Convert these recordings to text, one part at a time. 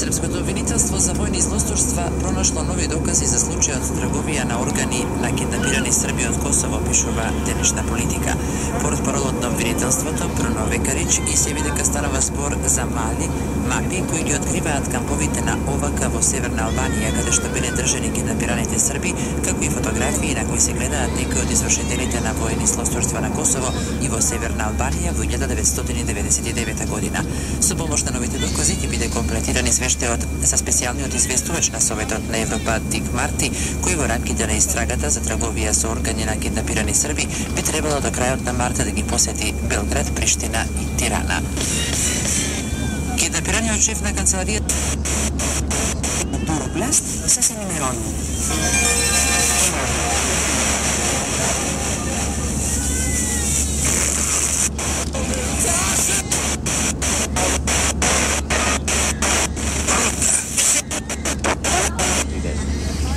Српското обвинителство за војни злосторства пронашло нови докази за случајот трговија на органи на киднапирани Срби од Косово, пишува денешна Политика. Портпаролот на обвинителството Бруно Векарич изјави дека станува збор за мапи кои ги откриваат камповите на ОВК во Северна Албанија, каде што биле држани киднапираните Срби, како и фотографии на кои се гледаат некои од извршителите на војни злосторства на Косово и во Северна Албанија во 1999 година. Со помош на новите докази ќе биде комплетиран извештајот за специјалниот известувач на Советот на Европа Дик Марти, кој во рамките на истрагата за трговија со органи на киднапирани Срби би требало до крајот на марта да ги посети Белград, Приштина и Тирана. Киднапираниот шеф на канцеларијата Дуропласт се енумерон.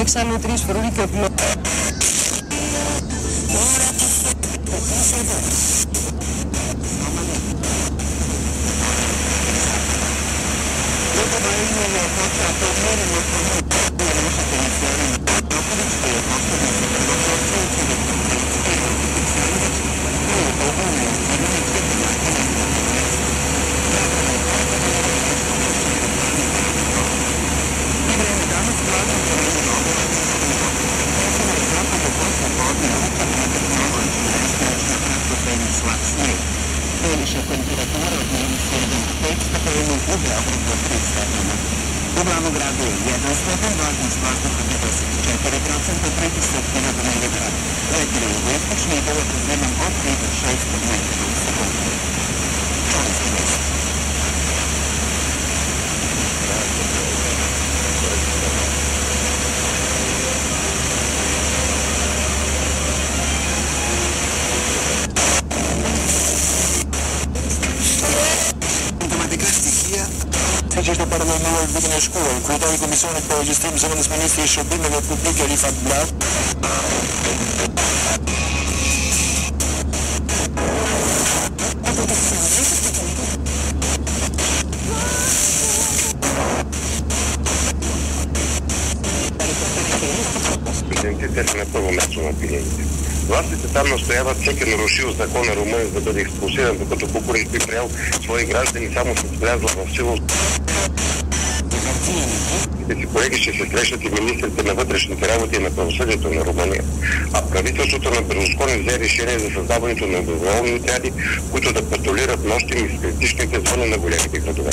Εξάλλου τρεις φορούν και απλό. U glavnom gradu je jedan stopan, vlažnost vazduha 94%, pritisak km/h. Vetar je jugoistočni i govorno vremen od 3 do 6 metara u sekundu. Čovječki mjesto. Чешто паралелно видење школа, кој даде комисионот по регистрирано с министри Шобинов од публика Рифат Блад. Идентитет на първо място на клиентите. Властите там настояват всеки нарушил закона румънец да бъде експулсиран, докато Букурещ би приел свои граждани само с влязла в сила. Тези колеги ще се срещат и министрите на вътрешните работи и на правосъдието на Румъния. А правителството на Берлускони взе решение за създаването на доброволни отряди, които да патрулират нощем из критичните зони на големите градове.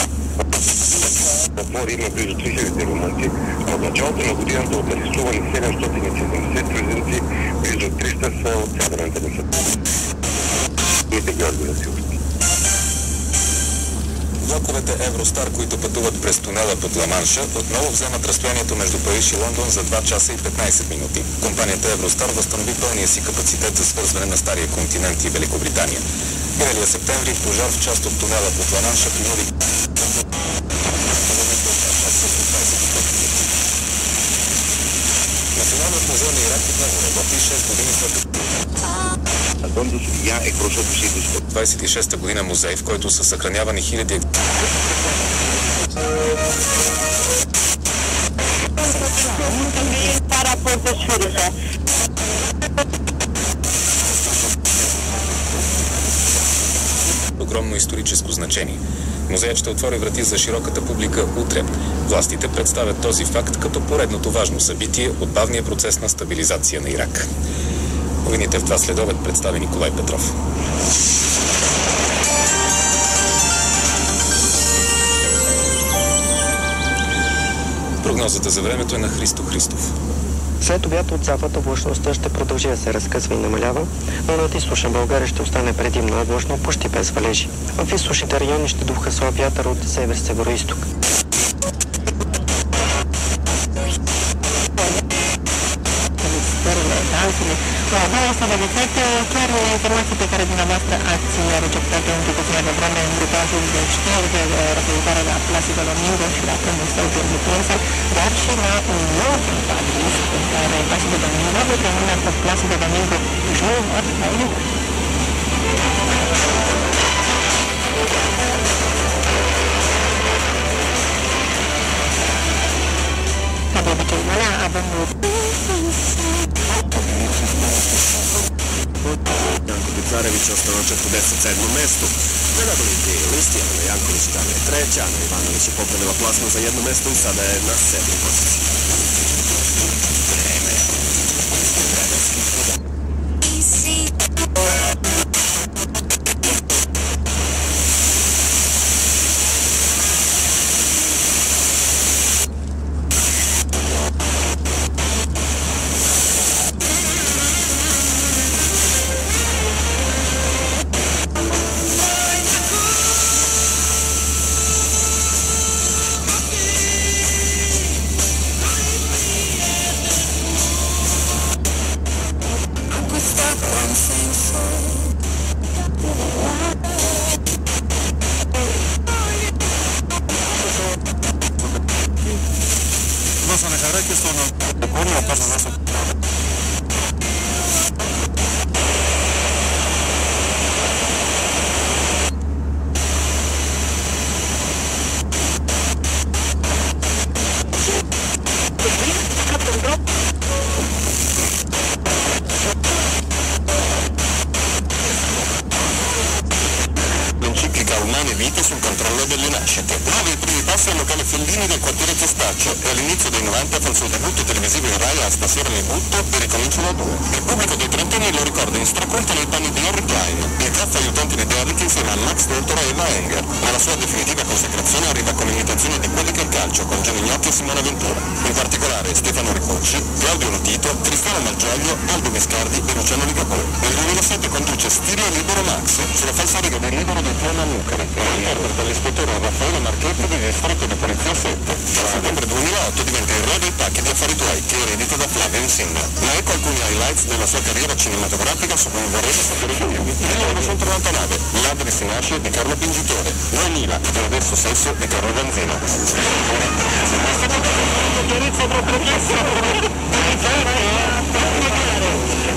Затвори има близо 3000 румънци. От началото на годината от арестувани 770 чужденци, близо 300 са от северната ни съд. Георги Василовски. Влаковете Евростар, които пътуват през тунела под Ла-Манша, отново вземат разстоянието между Париж и Лондон за 2 часа и 15 минути. Компанията Евростар възстанови пълния си капацитет за свързване на Стария континент и Великобритания. Миналия септември пожар в част от тунела под Ла-Манша принуди Националният музей на Ирак отново работи 6 години след 26-та година музей, в който са съхранявани хиляди огромно историческо значение. Музеят ще отвори врати за широката публика утре. Властите представят този факт като поредното важно събитие от бавния процес на стабилизация на Ирак. Новините в това следобед представи Николай Петров. Прогнозата за времето е на Христо Христов. След обяд от запад облачността ще продължи да се разкъсва и намалява, но над източна България ще остане предимно облачно, почти без валежи. В източните райони ще духа слаб вятър от север-североизток. Vreau să vă găsesc chiar informații pe care dumneavoastră ați receptat în puțină de vreme în grupajul de știri referitoare la Plácido Domingo și la primul său Virgipensel, dar și la un nou fabris în care Plácido Domingo împreună cu Plácido Domingo Junior Zarević ostao na 47. mestu. Gledatelji Listijanovi i Janković dalje je treća, Ana Ivanović je popravila plasman za jedno mesto i sada je na 7. poziciji. sul controllo delle nascite. Nuovi i primi passi al locale Fellini del quartiere Testaccio e all'inizio dei 90 fa il suo debutto televisivo in Rai a Stasera mi butto e ricomincio da 2. Il pubblico dei trentenni lo ricorda in stracolto nei panni di Henry Klein, il caffè aiutante di Derrick insieme a Max Tortora e Eva Enger. Ma la sua definitiva consacrazione arriva con l'imitazione di quelli che il calcio con Gianni Gnocchi e Simona Ventura. In particolare Stefano Ricocci, Claudio Lotito, Cristiano Malgioglio, Aldo Miscardi e Luciano Ligabue. Nel 2007 conduce Stile Libero Max sulla falsariga del libero di Piano Nucari e interpreta l'ispettore Raffaele Marchetti del distretto di Polizia 7. Dal settembre 2008 diventa il re dei pacchi di affari tuoi che eredita da Flavio Insinna. Ma ecco alcuni highlights della sua carriera cinematografica su cui vorremmo sapere di più. 1999, Ladri si nasce di Carlo Pingitore. 2000, e adesso sesso di Carlo Vanzino.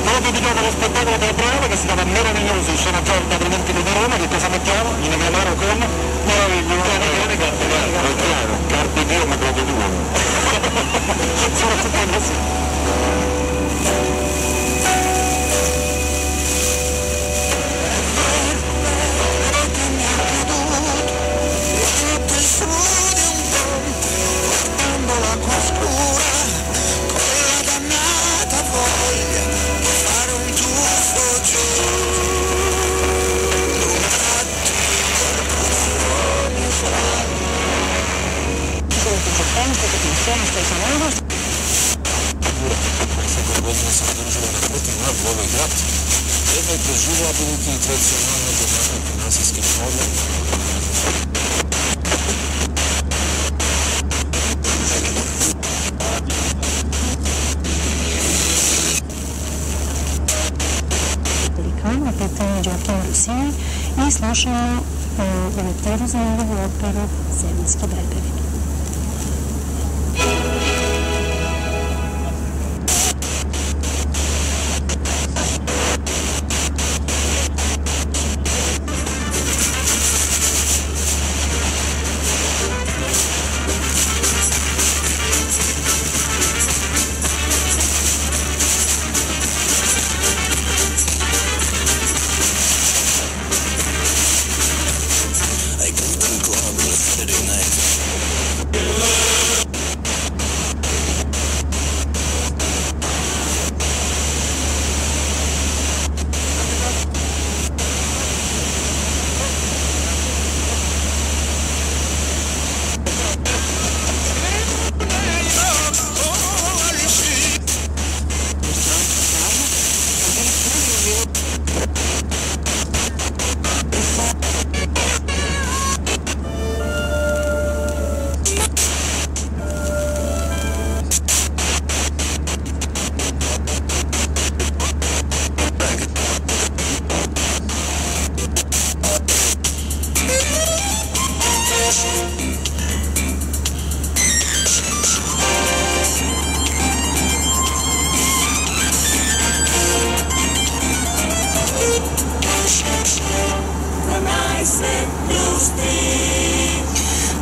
Ho dedicato lo spettacolo teatrale che si chiama Meraviglioso, scena Giorgia Preventi di Roma, che cosa mettiamo? In italiano con Meraviglioso, Carpe Diem, Globo Due. Sono tutte così. Jednak dożyła byłki tradycjonalne domaszne finansijskie szkoły. Americano, pitanje Gioacchino Rossini i slušamo uvertiru za njegovu operu Zemaljski berbevi.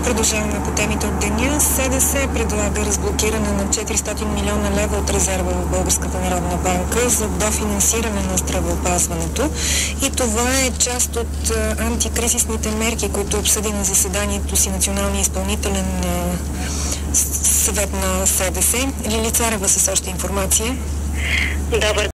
Продължаваме по темите от деня. СДС предлага разблокиране на 400 милиона лева от резерва в Българската народна банка за дофинансиране на здравеопазването. И това е част от антикризисните мерки, които обсъди на заседанието си Националния изпълнителен съвет на СДС. Лили Царева с още информация. Добър